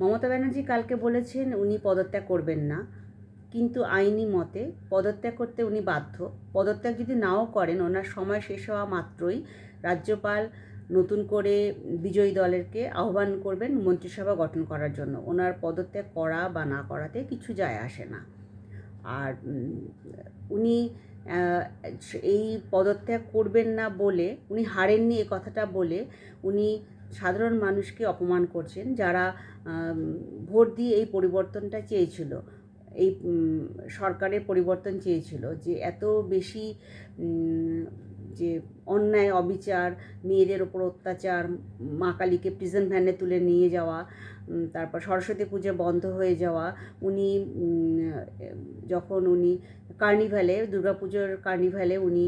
মমতা ব্যানার্জি কালকে বলেছেন উনি পদত্যাগ করবেন না, কিন্তু আইনি মতে পদত্যাগ করতে উনি বাধ্য। পদত্যাগ যদি নাও করেন, ওনার সময় শেষ হওয়া মাত্রই রাজ্যপাল নতুন করে বিজয়ী দলেরকে আহ্বান করবেন মন্ত্রিসভা গঠন করার জন্য। ওনার পদত্যাগ করা বা না করাতে কিছু যায় আসে না। আর উনি এই পদত্যাগ করবেন না বলে, উনি হারেননি এ কথাটা বলে উনি সাধারণ মানুষকে অপমান করছেন, যারা ভোট দিয়ে এই পরিবর্তনটা চেয়েছিল, এই সরকারের পরিবর্তন চেয়েছিল। যে এত বেশি যে অন্যায় অবিচার, মেয়েদের ওপর অত্যাচার, মা কালীকে প্রিজন ভ্যানে তুলে নিয়ে যাওয়া, তারপর সরস্বতী পুজো বন্ধ হয়ে যাওয়া, উনি যখন উনি কার্নিভ্যালে, দুর্গাপুজোর কার্নিভ্যালে উনি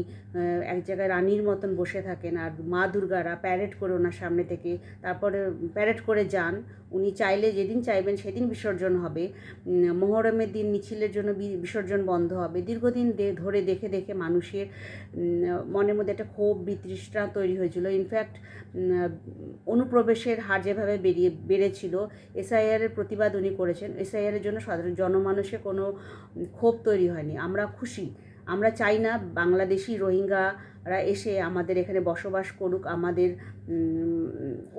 এক জায়গায় রানীর মতন বসে থাকেন আর মা দুর্গারা প্যারেড করে ওনার সামনে থেকে, তারপরে প্যারেড করে যান। উনি চাইলে যেদিন চাইবেন সেদিন বিসর্জন হবে, মহরমের দিন মিছিলের জন্য বিসর্জন বন্ধ হবে। দীর্ঘদিন ধরে দেখে দেখে মানুষের মনের মধ্যে একটা ক্ষোভ বিতৃষ্ণা তৈরি হয়েছিল। ইনফ্যাক্ট অনুপ্রবেশের হার যেভাবে বেড়েছিল, এসআইআরের প্রতিবাদ উনি করেছেন। এসআইআরের জন্য সাধারণ জনমানুষে কোনো ক্ষোভ তৈরি হয়নি। আমরা খুশি, আমরা চাই না বাংলাদেশি রোহিঙ্গারা এসে আমাদের এখানে বসবাস করুক, আমাদের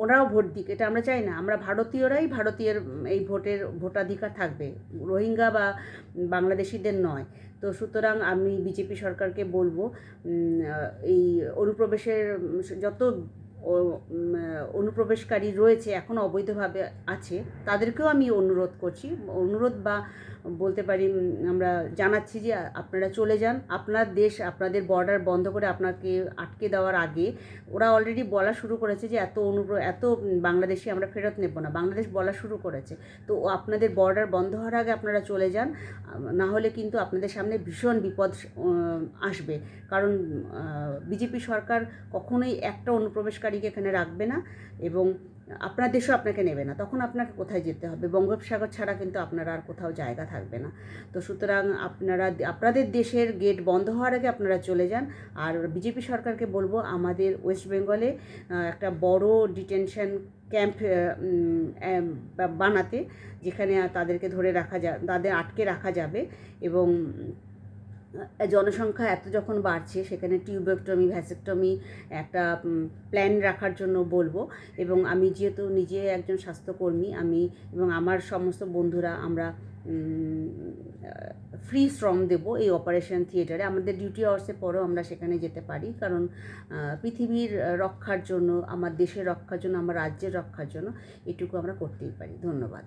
ওরাও ভোট দিক, এটা আমরা চাই না। আমরা ভারতীয়রাই ভারতীয় এই ভোটাধিকার থাকবে, রোহিঙ্গা বা বাংলাদেশিদের নয়। তো সুতরাং আমি বিজেপি সরকারকে বলবো, এই অনুপ্রবেশের যত অনুপ্রবেশকারী রয়েছে এখনও অবৈধভাবে আছে, তাদেরকেও আমি অনুরোধ বা বলতে পারি আমরা জানাচ্ছি যে আপনারা চলে যান। আপনার দেশ, আপনাদের বর্ডার বন্ধ করে আপনাকে আটকে দেওয়ার আগে ওরা অলরেডি বলা শুরু করেছে যে এত বাংলাদেশি আমরা ফেরত নেব না, বাংলাদেশ বলা শুরু করেছে। তো আপনাদের বর্ডার বন্ধ হওয়ার আগে আপনারা চলে যান, না হলে কিন্তু আপনাদের সামনে ভীষণ বিপদ আসবে। কারণ বিজেপি সরকার কখনোই একটা অনুপ্রবেশকারীকে এখানে রাখবে না, এবং আপনার দেশও আপনাকে নেবে না। তখন আপনাকে কোথায় যেতে হবে? বঙ্গোপসাগর ছাড়া কিন্তু আপনারা আর কোথাও জায়গা থাকবে না। তো সুতরাং আপনাদের দেশের গেট বন্ধ হওয়ার আগে আপনারা চলে যান। আর বিজেপি সরকারকে বলবো আমাদের ওয়েস্ট বেঙ্গলে একটা বড় ডিটেনশন ক্যাম্প বানাতে, যেখানে তাদেরকে তাদের আটকে রাখা যাবে। এবং জনসংখ্যা এত যখন বাড়ছে, সেখানে টিউবেক্টমি, ভ্যাসেক্টমি একটা প্ল্যান রাখার জন্য বলবো। এবং আমি যেহেতু নিজে একজন স্বাস্থ্যকর্মী, আমি এবং আমার সমস্ত বন্ধুরা আমরা ফ্রি শ্রম দেব এই অপারেশন থিয়েটারে। আমাদের ডিউটি আওয়ার্সের পরেও আমরা সেখানে যেতে পারি, কারণ পৃথিবীর রক্ষার জন্য, আমার দেশের রক্ষার জন্য, আমার রাজ্যের রক্ষার জন্য এটুকু আমরা করতেই পারি। ধন্যবাদ।